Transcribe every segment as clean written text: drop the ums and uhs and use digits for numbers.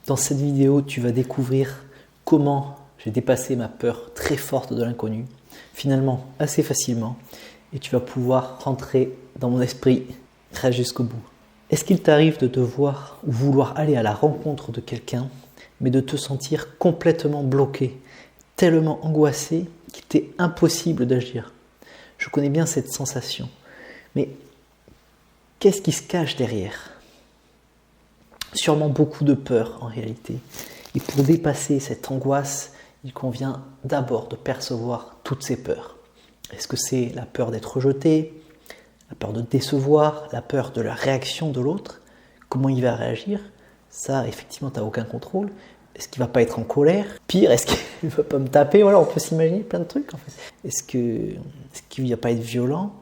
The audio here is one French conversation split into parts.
Dans cette vidéo, tu vas découvrir comment j'ai dépassé ma peur très forte de l'inconnu, finalement assez facilement, et tu vas pouvoir rentrer dans mon esprit très jusqu'au bout. Est-ce qu'il t'arrive de devoir ou vouloir aller à la rencontre de quelqu'un, mais de te sentir complètement bloqué, tellement angoissé qu'il t'est impossible d'agir? Je connais bien cette sensation, mais qu'est-ce qui se cache derrière? Sûrement beaucoup de peur en réalité. Et pour dépasser cette angoisse, il convient d'abord de percevoir toutes ces peurs. Est-ce que c'est la peur d'être rejeté, la peur de décevoir, la peur de la réaction de l'autre? Comment il va réagir? Ça, effectivement, tu n'as aucun contrôle. Est-ce qu'il ne va pas être en colère? Pire, est-ce qu'il ne va pas me taper? Voilà, on peut s'imaginer plein de trucs en fait. Est-ce qu'il ne va pas être violent?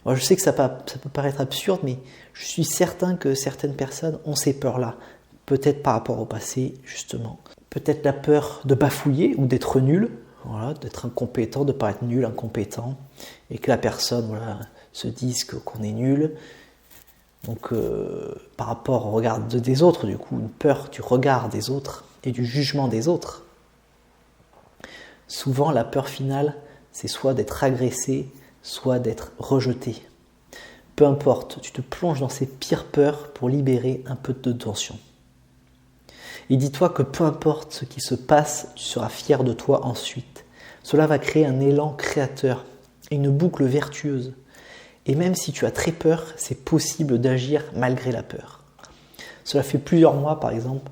Alors, je sais que ça peut paraître absurde, mais je suis certain que certaines personnes ont ces peurs-là. Peut-être par rapport au passé, justement. Peut-être la peur de bafouiller ou d'être nul, voilà, d'être incompétent, de paraître nul, incompétent, et que la personne se dise qu'on est nul. Donc, par rapport au regard des autres, du coup, une peur du regard des autres et du jugement des autres. Souvent, la peur finale, c'est soit d'être agressé, soit d'être rejeté. Peu importe, tu te plonges dans ces pires peurs pour libérer un peu de tension. Et dis-toi que peu importe ce qui se passe, tu seras fier de toi ensuite. Cela va créer un élan créateur et une boucle vertueuse. Et même si tu as très peur, c'est possible d'agir malgré la peur. Cela fait plusieurs mois, par exemple,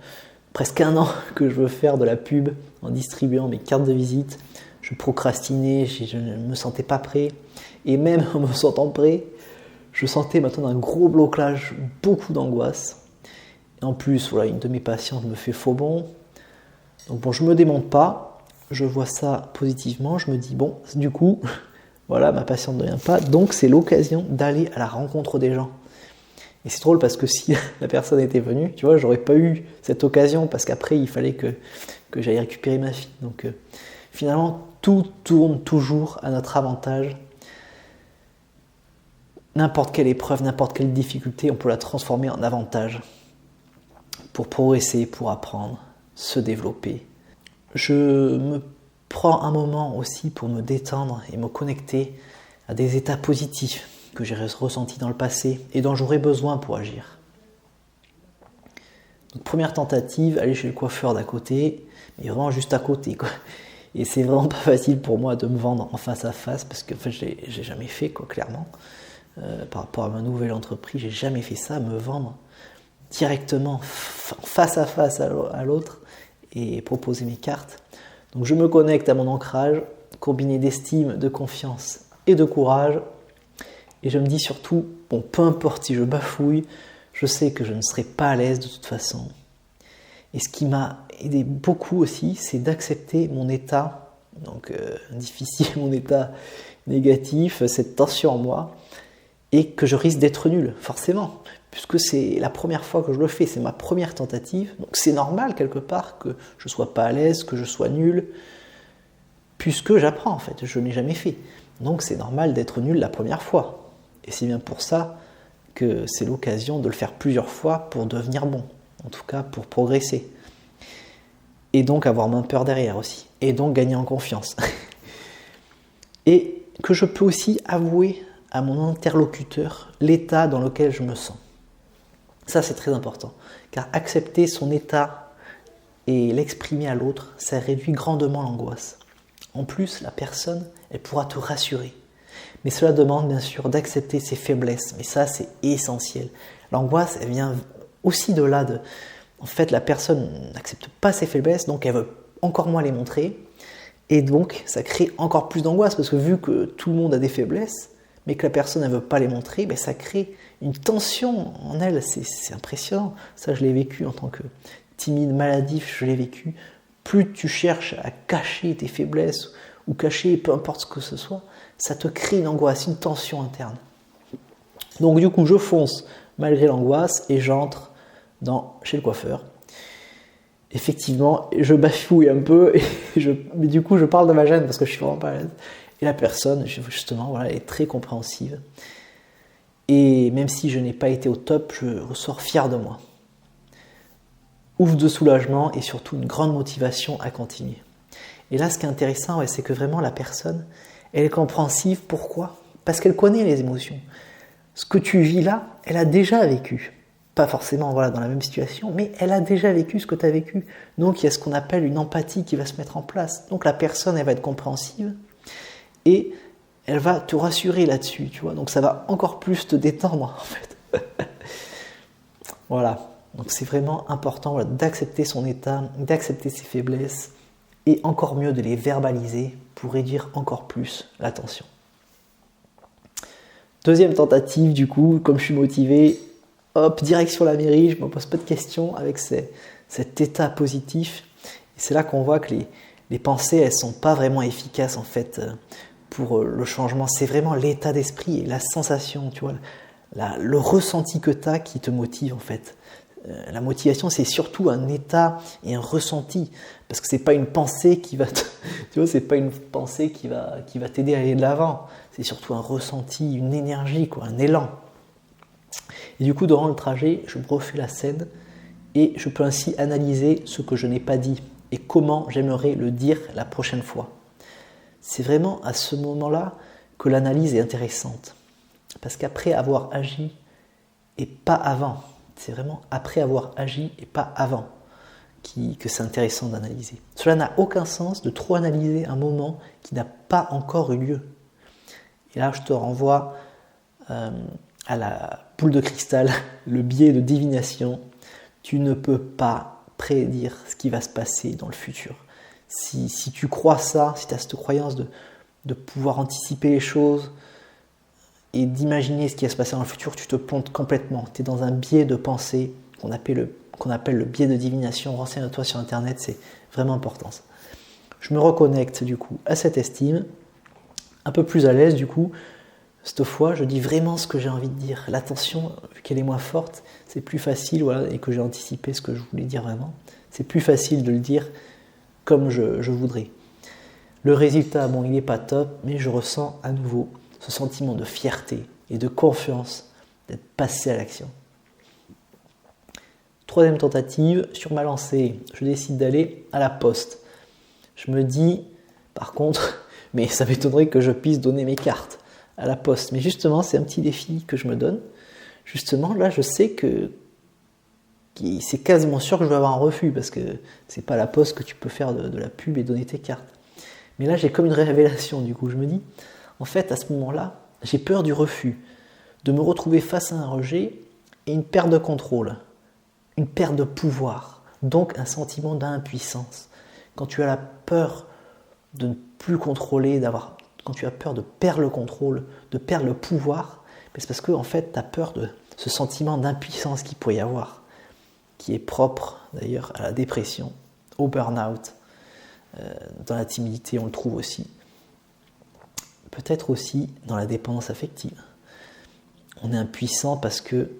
presque 1 an que je veux faire de la pub en distribuant mes cartes de visite. Je procrastinais, je ne me sentais pas prêt. Et même en me sentant prêt, je sentais maintenant un gros blocage, beaucoup d'angoisse. Et en plus, une de mes patientes me fait faux bond. Donc bon, je ne me démonte pas, je vois ça positivement, je me dis bon, du coup, voilà, ma patiente ne vient pas, donc c'est l'occasion d'aller à la rencontre des gens. Et c'est drôle parce que si la personne était venue, tu vois, j'aurais pas eu cette occasion parce qu'après il fallait que j'aille récupérer ma fille. Donc finalement, tout tourne toujours à notre avantage. N'importe quelle épreuve, n'importe quelle difficulté, on peut la transformer en avantage pour progresser, pour apprendre, se développer. Je me prends un moment aussi pour me détendre et me connecter à des états positifs que j'ai ressentis dans le passé et dont j'aurais besoin pour agir. Donc, première tentative, aller chez le coiffeur d'à côté, mais vraiment juste à côté, quoi. Et c'est vraiment pas facile pour moi de me vendre en face à face parce que en fait, j'ai jamais fait, clairement. Par rapport à ma nouvelle entreprise, j'ai jamais fait ça, me vendre directement face à face à l'autre et proposer mes cartes. Donc je me connecte à mon ancrage, combiné d'estime, de confiance et de courage. Et je me dis surtout, bon, peu importe si je bafouille, je sais que je ne serai pas à l'aise de toute façon. Et ce qui m'a aidé beaucoup aussi, c'est d'accepter mon état, donc difficile, mon état négatif, cette tension en moi, et que je risque d'être nul, forcément, puisque c'est la première fois que je le fais, c'est ma première tentative, donc c'est normal quelque part que je ne sois pas à l'aise, que je sois nul, puisque j'apprends en fait, je n'ai jamais fait. Donc c'est normal d'être nul la première fois. Et c'est bien pour ça que c'est l'occasion de le faire plusieurs fois pour devenir bon, en tout cas pour progresser. Et donc avoir moins peur derrière aussi, et donc gagner en confiance. Et que je peux aussi avouer à mon interlocuteur l'état dans lequel je me sens. Ça, c'est très important, car accepter son état et l'exprimer à l'autre, ça réduit grandement l'angoisse. En plus, la personne, elle pourra te rassurer. Mais cela demande bien sûr d'accepter ses faiblesses, mais ça, c'est essentiel. L'angoisse, elle vient aussi de là. En fait, la personne n'accepte pas ses faiblesses, donc elle veut encore moins les montrer. Et donc, ça crée encore plus d'angoisse, parce que vu que tout le monde a des faiblesses, mais que la personne ne veut pas les montrer, ça crée une tension en elle, c'est impressionnant. Ça, je l'ai vécu en tant que timide, maladif, je l'ai vécu. Plus tu cherches à cacher tes faiblesses, ou cacher peu importe ce que ce soit, ça te crée une angoisse, une tension interne. Donc du coup, je fonce malgré l'angoisse et j'entre chez le coiffeur. Effectivement, je bafouille un peu, mais du coup, je parle de ma gêne parce que je suis vraiment pas à l'aise. Et la personne, justement, est très compréhensive. Et même si je n'ai pas été au top, je ressors fier de moi. ouf de soulagement et surtout une grande motivation à continuer. Et là, ce qui est intéressant, c'est que vraiment la personne, elle est compréhensive. Pourquoi ? Parce qu'elle connaît les émotions. Ce que tu vis là, elle a déjà vécu. Pas forcément dans la même situation, mais elle a déjà vécu ce que tu as vécu. Donc il y a ce qu'on appelle une empathie qui va se mettre en place. Donc la personne, elle va être compréhensive et elle va te rassurer là-dessus, tu vois. Donc ça va encore plus te détendre en fait. Voilà. Donc c'est vraiment important d'accepter son état, d'accepter ses faiblesses et encore mieux de les verbaliser pour réduire encore plus la tension. Deuxième tentative du coup, comme je suis motivé, hop, direction la mairie, je ne me pose pas de questions avec cet état positif. Et c'est là qu'on voit que les pensées, elles ne sont pas vraiment efficaces en fait pour le changement. C'est vraiment l'état d'esprit et la sensation, tu vois, le ressenti que tu as qui te motive en fait. La motivation, c'est surtout un état et un ressenti, parce que c'est pas une pensée qui va, tu vois, c'est pas une pensée qui va t'aider à aller de l'avant. C'est surtout un ressenti, une énergie, quoi, un élan. Et du coup, durant le trajet, je me refais la scène et je peux ainsi analyser ce que je n'ai pas dit et comment j'aimerais le dire la prochaine fois. C'est vraiment à ce moment-là que l'analyse est intéressante, parce qu'après avoir agi et pas avant. C'est vraiment après avoir agi et pas avant que c'est intéressant d'analyser. Cela n'a aucun sens de trop analyser un moment qui n'a pas encore eu lieu. Et là, je te renvoie à la boule de cristal, le biais de divination. Tu ne peux pas prédire ce qui va se passer dans le futur. Si tu crois ça, si tu as cette croyance de pouvoir anticiper les choses, et d'imaginer ce qui va se passer dans le futur, tu te plantes complètement. Tu es dans un biais de pensée qu'on appelle le biais de divination. Renseigne-toi sur Internet, c'est vraiment important. Je me reconnecte du coup à cette estime, un peu plus à l'aise du coup. Cette fois, je dis vraiment ce que j'ai envie de dire. L'attention, vu qu'elle est moins forte, c'est plus facile, voilà, et que j'ai anticipé ce que je voulais dire vraiment. C'est plus facile de le dire comme je voudrais. Le résultat, bon, il n'est pas top, mais je ressens à nouveau ce sentiment de fierté et de confiance d'être passé à l'action. Troisième tentative, sur ma lancée, je décide d'aller à la poste. Je me dis, par contre, mais ça m'étonnerait que je puisse donner mes cartes à la poste. Mais justement, c'est un petit défi que je me donne. Justement, là, je sais que c'est quasiment sûr que je vais avoir un refus, parce que c'est pas à la poste que tu peux faire de la pub et donner tes cartes. Mais là, j'ai comme une révélation, du coup. Je me dis, en fait, à ce moment-là, j'ai peur du refus, de me retrouver face à un rejet et une perte de contrôle, une perte de pouvoir, donc un sentiment d'impuissance. Quand tu as la peur de ne plus contrôler, quand tu as peur de perdre le contrôle, de perdre le pouvoir, c'est parce que en fait, tu as peur de ce sentiment d'impuissance qu'il pourrait y avoir, qui est propre d'ailleurs à la dépression, au burn-out. Dans la timidité, on le trouve aussi. Peut-être aussi dans la dépendance affective. On est impuissant parce que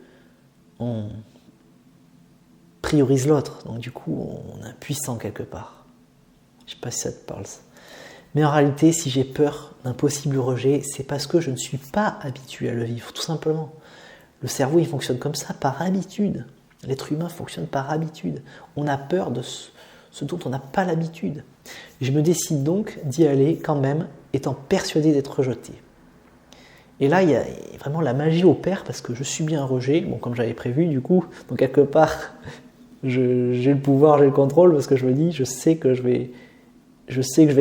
on priorise l'autre, donc du coup on est impuissant quelque part. Je ne sais pas si ça te parle. Mais en réalité, si j'ai peur d'un possible rejet, c'est parce que je ne suis pas habitué à le vivre, tout simplement. Le cerveau, il fonctionne comme ça, par habitude. L'être humain fonctionne par habitude. On a peur de ce dont on n'a pas l'habitude. Je me décide donc d'y aller quand même, étant persuadé d'être rejeté. Et là, il y a vraiment la magie opère, parce que je subis un rejet, bon, comme j'avais prévu du coup, donc quelque part, j'ai le pouvoir, j'ai le contrôle, parce que je me dis, je sais que je vais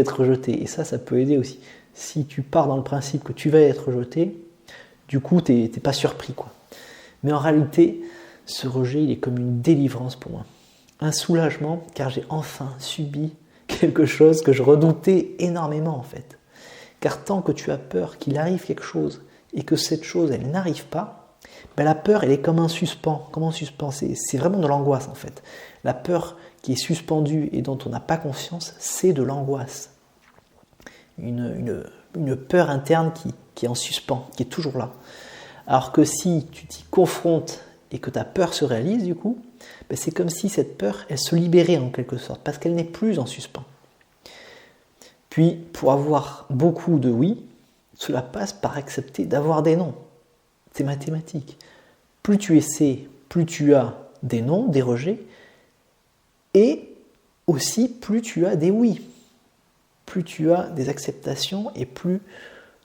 être rejeté. Et ça peut aider aussi. Si tu pars dans le principe que tu vas être rejeté, du coup, t'es pas surpris, quoi. Mais en réalité, ce rejet, il est comme une délivrance pour moi. Un soulagement, car j'ai enfin subi quelque chose que je redoutais énormément, en fait. Car tant que tu as peur qu'il arrive quelque chose et que cette chose, elle n'arrive pas, ben la peur, elle est comme un suspens. Comme un suspens, c'est vraiment de l'angoisse, en fait. La peur qui est suspendue et dont on n'a pas conscience, c'est de l'angoisse. Une peur interne qui est en suspens, qui est toujours là. Alors que si tu t'y confrontes et que ta peur se réalise, du coup, ben c'est comme si cette peur, elle se libérait en quelque sorte, parce qu'elle n'est plus en suspens. Puis, pour avoir beaucoup de oui, cela passe par accepter d'avoir des non. C'est mathématique. Plus tu essaies, plus tu as des non, des rejets, Et aussi, plus tu as des oui, plus tu as des acceptations et plus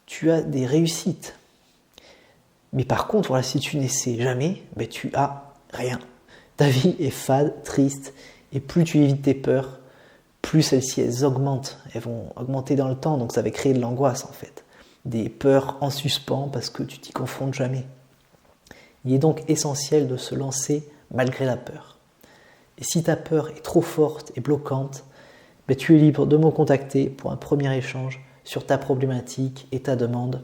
tu as des réussites. Mais par contre, voilà, si tu n'essaies jamais, ben tu as rien. Ta vie est fade, triste, et plus tu évites tes peurs, plus celles-ci elles augmentent. Elles vont augmenter dans le temps, donc ça va créer de l'angoisse en fait. Des peurs en suspens parce que tu t'y confrontes jamais. Il est donc essentiel de se lancer malgré la peur. Et si ta peur est trop forte et bloquante, ben tu es libre de me contacter pour un premier échange sur ta problématique et ta demande.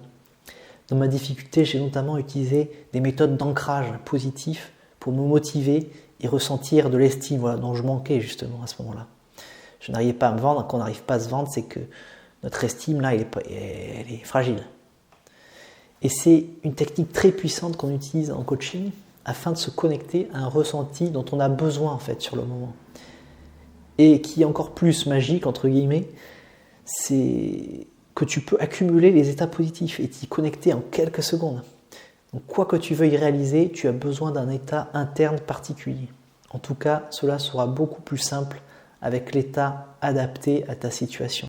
Dans ma difficulté, j'ai notamment utilisé des méthodes d'ancrage positif pour me motiver et ressentir de l'estime, voilà, dont je manquais justement à ce moment-là. Je n'arrivais pas à me vendre. Quand on n'arrive pas à se vendre, c'est que notre estime, là, elle est fragile. Et c'est une technique très puissante qu'on utilise en coaching afin de se connecter à un ressenti dont on a besoin en fait sur le moment. Et qui est encore plus magique, entre guillemets, c'est que tu peux accumuler les états positifs et t'y connecter en quelques secondes. Donc quoi que tu veuilles réaliser, tu as besoin d'un état interne particulier. En tout cas, cela sera beaucoup plus simple avec l'état adapté à ta situation.